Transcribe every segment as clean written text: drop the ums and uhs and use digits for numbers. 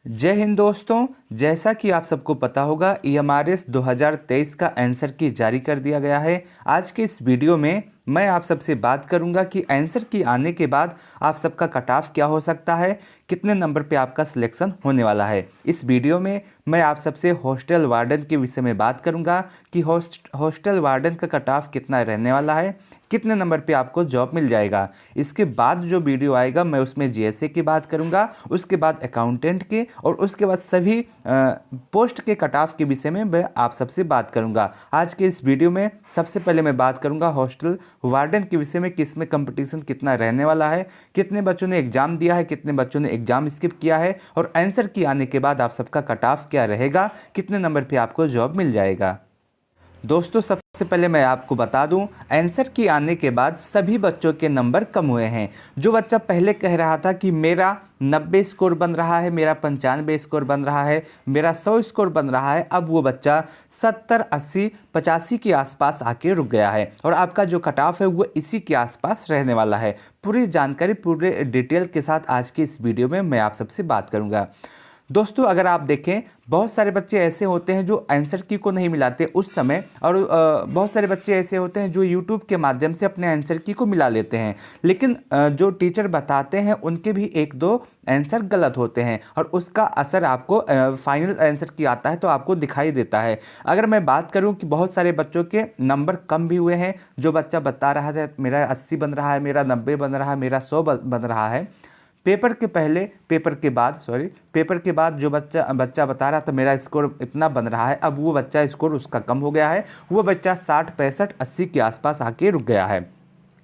जय हिंद दोस्तों। जैसा कि आप सबको पता होगा ईएमआरएस 2023 का आंसर की जारी कर दिया गया है। आज के इस वीडियो में मैं आप सबसे बात करूंगा कि आंसर की आने के बाद आप सबका कट ऑफ क्या हो सकता है, कितने नंबर पे आपका सिलेक्शन होने वाला है। इस वीडियो में मैं आप सबसे हॉस्टल वार्डन के विषय में बात करूंगा कि हॉस्टल वार्डन का कट ऑफ कितना रहने वाला है, कितने नंबर पे आपको जॉब मिल जाएगा। इसके बाद जो वीडियो आएगा मैं उसमें जीएसए की बात करूंगा, उसके बाद अकाउंटेंट के और उसके बाद सभी पोस्ट के कट ऑफ के विषय में मैं आप सबसे बात करूंगा। आज के इस वीडियो में सबसे पहले मैं बात करूंगा हॉस्टल वार्डन के विषय में, किसमें कंपटीशन कितना रहने वाला है, कितने बच्चों ने एग्जाम दिया है, कितने बच्चों ने एग्जाम स्किप किया है और आंसर की आने के बाद आप सबका कट ऑफ क्या रहेगा, कितने नंबर पे आपको जॉब मिल जाएगा। दोस्तों सबसे पहले मैं आपको बता दूं, आंसर की आने के बाद सभी बच्चों के नंबर कम हुए हैं। जो बच्चा पहले कह रहा था कि मेरा 90 स्कोर बन रहा है, मेरा 95 स्कोर बन रहा है, मेरा 100 स्कोर बन रहा है, अब वो बच्चा 70, 80, 85 के आसपास आके रुक गया है और आपका जो कट ऑफ है वो इसी के आसपास रहने वाला है। पूरी जानकारी पूरे डिटेल के साथ आज की इस वीडियो में मैं आप सबसे बात करूँगा। दोस्तों अगर आप देखें, बहुत सारे बच्चे ऐसे होते हैं जो आंसर की को नहीं मिलाते उस समय, और बहुत सारे बच्चे ऐसे होते हैं जो यूट्यूब के माध्यम से अपने आंसर की को मिला लेते हैं, लेकिन जो टीचर बताते हैं उनके भी एक दो आंसर गलत होते हैं और उसका असर आपको फाइनल आंसर की आता है तो आपको दिखाई देता है। अगर मैं बात करूं कि बहुत सारे बच्चों के नंबर कम भी हुए हैं, जो बच्चा बता रहा था मेरा 80 बन रहा है, मेरा 90 बन रहा है, मेरा 100 बन रहा है, पेपर के पहले पेपर के बाद जो बच्चा बता रहा था मेरा स्कोर इतना बन रहा है, अब वो बच्चा स्कोर उसका कम हो गया है, वो बच्चा 60, 65, 80 के आसपास आके रुक गया है।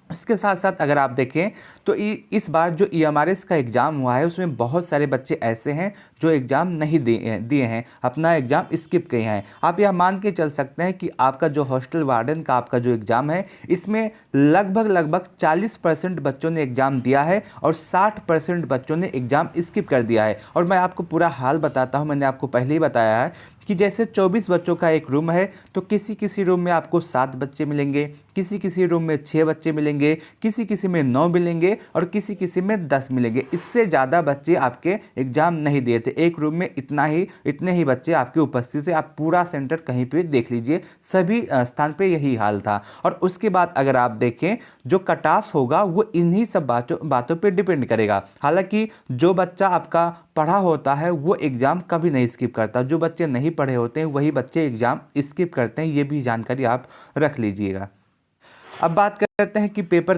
इसके साथ साथ अगर आप देखें तो इस बार जो ईएमआरएस का एग्ज़ाम हुआ है उसमें बहुत सारे बच्चे ऐसे हैं जो एग्ज़ाम नहीं दिए हैं, अपना एग्ज़ाम स्किप किए हैं। आप यह मान के चल सकते हैं कि आपका जो हॉस्टल वार्डन का आपका जो एग्ज़ाम है इसमें लगभग 40% बच्चों ने एग्ज़ाम दिया है और 60% बच्चों ने एग्ज़ाम स्किप कर दिया है। और मैं आपको पूरा हाल बताता हूँ, मैंने आपको पहले ही बताया है कि जैसे 24 बच्चों का एक रूम है तो किसी रूम में आपको 7 बच्चे मिलेंगे, किसी रूम में 6 बच्चे मिलेंगे, किसी में 9 मिलेंगे और किसी में 10 मिलेंगे। इससे ज़्यादा बच्चे आपके एग्ज़ाम नहीं दिए थे। एक रूम में इतने ही बच्चे आपकी उपस्थिति से, आप पूरा सेंटर कहीं पे देख लीजिए, सभी स्थान पे यही हाल था। और उसके बाद अगर आप देखें जो कट ऑफ होगा वो इन्हीं सब बातों पे डिपेंड करेगा। हालांकि जो बच्चा आपका पढ़ा होता है वो एग्ज़ाम कभी नहीं स्किप करता, जो बच्चे नहीं पढ़े होते हैं वही बच्चे एग्ज़ाम स्किप करते हैं, ये भी जानकारी आप रख लीजिएगा। अब बात करते हैं कि पेपर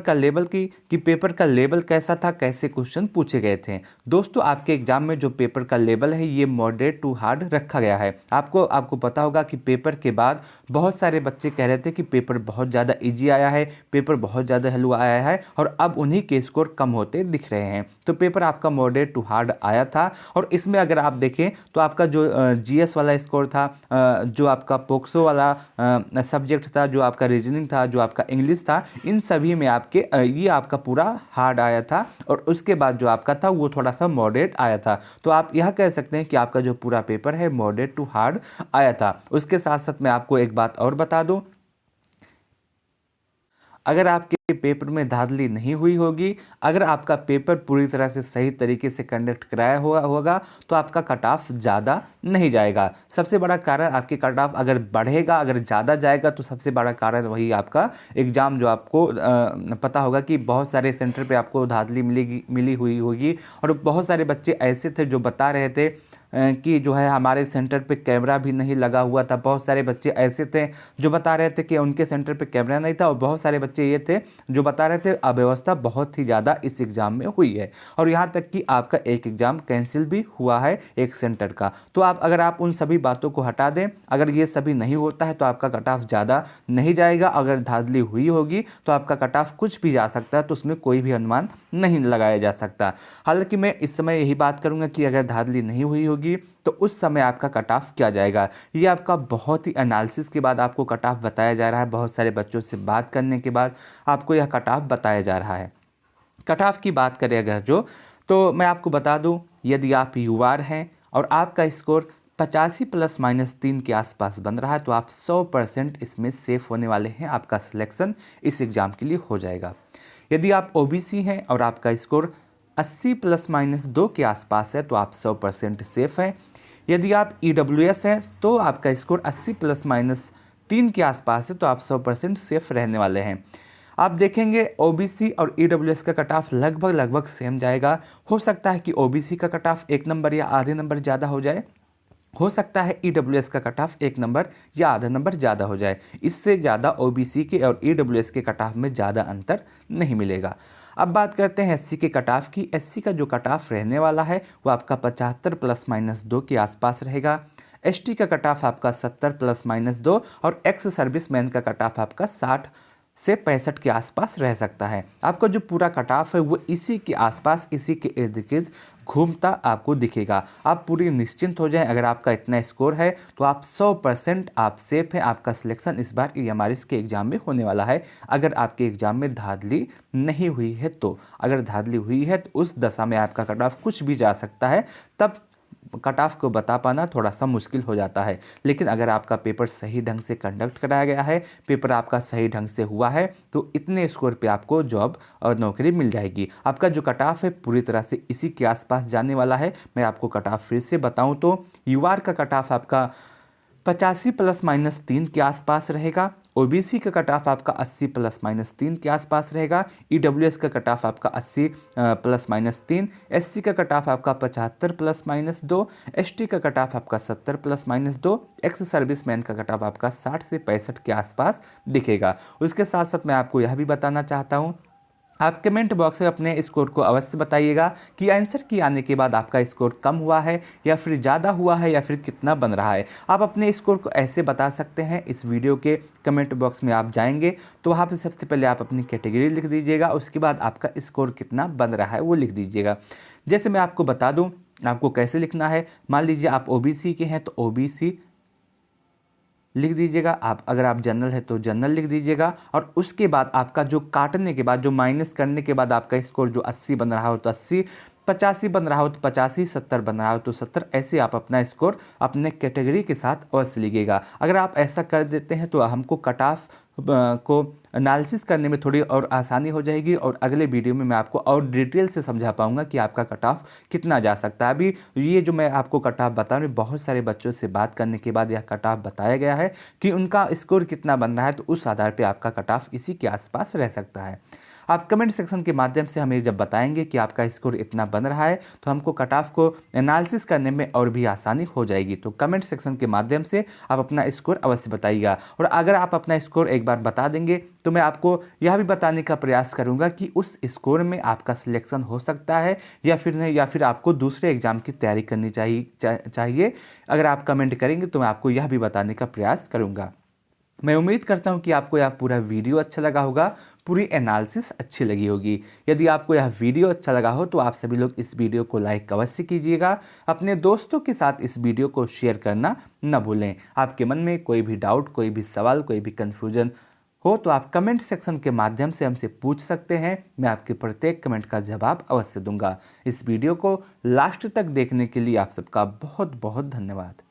का लेवल कैसा था, कैसे क्वेश्चन पूछे गए थे। दोस्तों आपके एग्जाम में जो पेपर का लेवल है ये मॉडरेट टू हार्ड रखा गया है। आपको पता होगा कि पेपर के बाद बहुत सारे बच्चे कह रहे थे कि पेपर बहुत ज़्यादा इजी आया है, पेपर बहुत ज़्यादा हलवा आया है और अब उन्हीं के स्कोर कम होते दिख रहे हैं। तो पेपर आपका मॉडरेट टू हार्ड आया था और इसमें अगर आप देखें तो आपका जो जीएस वाला स्कोर था, जो आपका पोक्सो वाला सब्जेक्ट था, जो आपका रीजनिंग था, जो आपका इंग्लिश था, इन सभी में ये आपका पूरा हार्ड आया था और उसके बाद जो आपका था वो थोड़ा सा मॉडरेट आया था। तो आप यह कह सकते हैं कि आपका जो पूरा पेपर है मॉडरेट टू हार्ड आया था। उसके साथ साथ मैं आपको एक बात और बता दूं, अगर आपके पेपर में धांधली नहीं हुई होगी, अगर आपका पेपर पूरी तरह से सही तरीके से कंडक्ट कराया होगा तो आपका कट ऑफ ज़्यादा नहीं जाएगा। सबसे बड़ा कारण आपके कट ऑफ अगर बढ़ेगा, अगर ज़्यादा जाएगा तो सबसे बड़ा कारण वही आपका एग्ज़ाम, जो आपको पता होगा कि बहुत सारे सेंटर पे आपको धांधली मिली हुई होगी और बहुत सारे बच्चे ऐसे थे जो बता रहे थे कि जो है हमारे सेंटर पे कैमरा भी नहीं लगा हुआ था। बहुत सारे बच्चे ऐसे थे जो बता रहे थे कि उनके सेंटर पे कैमरा नहीं था और बहुत सारे बच्चे ये थे जो बता रहे थे अव्यवस्था बहुत ही ज़्यादा इस एग्ज़ाम में हुई है और यहाँ तक कि आपका एक एग्ज़ाम कैंसिल भी हुआ है एक सेंटर का। तो अगर आप उन सभी बातों को हटा दें, अगर ये सभी नहीं होता है तो आपका कट ऑफ ज़्यादा नहीं जाएगा। अगर धांधली हुई होगी तो आपका कट ऑफ कुछ भी जा सकता है, तो उसमें कोई भी अनुमान नहीं लगाया जा सकता। हालांकि मैं इस समय यही बात करूंगा कि अगर धांधली नहीं हुई होगी तो उस समय आपका कट ऑफ क्या जाएगा। ये आपका बहुत ही एनालिसिस के बाद आपको कट ऑफ बताया जा रहा है, बहुत सारे बच्चों से बात करने के बाद आपको यह कट ऑफ बताया जा रहा है। कट ऑफ की बात करें अगर तो मैं आपको बता दूं, यदि आप यूआर हैं और आपका स्कोर 85 ±3 के आसपास बन रहा है तो आप 100% इसमें सेफ होने वाले हैं, आपका सिलेक्शन इस एग्ज़ाम के लिए हो जाएगा। यदि आप ओबीसी हैं और आपका स्कोर 80 प्लस माइनस 2 के आसपास है तो आप 100% सेफ हैं। यदि आप EWS हैं तो आपका स्कोर 80 प्लस माइनस 3 के आसपास है तो आप 100% सेफ रहने वाले हैं। आप देखेंगे OBC और EWS का कट ऑफ लगभग सेम जाएगा। हो सकता है कि OBC का कट ऑफ 1 नंबर या आधे नंबर ज़्यादा हो जाए, हो सकता है EWS का कट ऑफ 1 नंबर या आधा नंबर ज़्यादा हो जाए। इससे ज़्यादा OBC के और EWS के कट ऑफ में ज़्यादा अंतर नहीं मिलेगा। अब बात करते हैं SC के कट ऑफ की। SC का जो कट ऑफ रहने वाला है वो आपका 75 प्लस माइनस 2 के आसपास रहेगा। ST का कट ऑफ आपका 70 प्लस माइनस 2 और एक्स सर्विसमैन का कट ऑफ आपका 60 से 65 के आसपास रह सकता है। आपका जो पूरा कट ऑफ है वो इसी के आसपास, इसी के इर्द गिर्द घूमता आपको दिखेगा। आप पूरी निश्चिंत हो जाएं, अगर आपका इतना स्कोर है तो आप 100% आप सेफ हैं। आपका सिलेक्शन इस बार EMRS के एग्ज़ाम में होने वाला है। अगर आपके एग्ज़ाम में धांधली नहीं हुई है तो, अगर धांधली हुई है तो उस दशा में आपका कट ऑफ कुछ भी जा सकता है, तब कट ऑफ को बता पाना थोड़ा सा मुश्किल हो जाता है। लेकिन अगर आपका पेपर सही ढंग से कंडक्ट कराया गया है, पेपर आपका सही ढंग से हुआ है, तो इतने स्कोर पे आपको जॉब और नौकरी मिल जाएगी। आपका जो कट ऑफ है पूरी तरह से इसी के आसपास जाने वाला है। मैं आपको कट ऑफ फिर से बताऊं तो UR का कट ऑफ आपका 85 प्लस माइनस 3 के आसपास रहेगा। OBC का कट ऑफ आपका 80 प्लस माइनस 3 के आसपास रहेगा। EWS का कट ऑफ आपका 80 प्लस माइनस 3। SC का कट ऑफ आपका 75 प्लस माइनस 2। ST का कट ऑफ आपका 70 प्लस माइनस 2। एक्स सर्विसमैन का कट ऑफ आपका 60 से 65 के आसपास दिखेगा। उसके साथ साथ मैं आपको यह भी बताना चाहता हूँ, आप कमेंट बॉक्स में अपने स्कोर को अवश्य बताइएगा कि आंसर की आने के बाद आपका स्कोर कम हुआ है या फिर ज़्यादा हुआ है या फिर कितना बन रहा है। आप अपने स्कोर को ऐसे बता सकते हैं। इस वीडियो के कमेंट बॉक्स में आप जाएंगे तो वहाँ पर सबसे पहले आप अपनी कैटेगरी लिख दीजिएगा, उसके बाद आपका स्कोर कितना बन रहा है वो लिख दीजिएगा। जैसे मैं आपको बता दूँ आपको कैसे लिखना है। मान लीजिए आप OBC के हैं तो OBC लिख दीजिएगा। आप अगर आप जनरल है तो जनरल लिख दीजिएगा। और उसके बाद आपका जो काटने के बाद, जो माइनस करने के बाद आपका स्कोर जो 80 बन रहा हो तो 80, 85 बन रहा हो तो 85, 70 बन रहा हो तो 70, ऐसे आप अपना स्कोर अपने कैटेगरी के साथ अवश्य लिखिएगा। अगर आप ऐसा कर देते हैं तो हमको कट ऑफ को एनालिसिस करने में थोड़ी और आसानी हो जाएगी और अगले वीडियो में मैं आपको और डिटेल से समझा पाऊंगा कि आपका कट ऑफ कितना जा सकता है। अभी ये जो मैं आपको कट ऑफ बता रहा हूँ, बहुत सारे बच्चों से बात करने के बाद यह कट ऑफ बताया गया है कि उनका स्कोर कितना बन रहा है, तो उस आधार पर आपका कट ऑफ इसी के आसपास रह सकता है। आप कमेंट सेक्शन के माध्यम से हमें जब बताएंगे कि आपका स्कोर इतना बन रहा है तो हमको कट ऑफ को एनालिसिस करने में और भी आसानी हो जाएगी। तो कमेंट सेक्शन के माध्यम से आप अपना स्कोर अवश्य बताइएगा। और अगर आप अपना स्कोर एक बार बता देंगे तो मैं आपको यह भी बताने का प्रयास करूंगा कि उस स्कोर में आपका सिलेक्शन हो सकता है या फिर नहीं, या फिर आपको दूसरे एग्जाम की तैयारी करनी चाहिए। अगर आप कमेंट करेंगे तो मैं आपको यह भी बताने का प्रयास करूँगा। मैं उम्मीद करता हूं कि आपको यह पूरा वीडियो अच्छा लगा होगा, पूरी एनालिसिस अच्छी लगी होगी। यदि आपको यह वीडियो अच्छा लगा हो तो आप सभी लोग इस वीडियो को लाइक अवश्य कीजिएगा। अपने दोस्तों के साथ इस वीडियो को शेयर करना न भूलें। आपके मन में कोई भी डाउट, कोई भी सवाल, कोई भी कन्फ्यूजन हो तो आप कमेंट सेक्शन के माध्यम से हमसे पूछ सकते हैं। मैं आपके प्रत्येक कमेंट का जवाब अवश्य दूंगा। इस वीडियो को लास्ट तक देखने के लिए आप सबका बहुत बहुत धन्यवाद।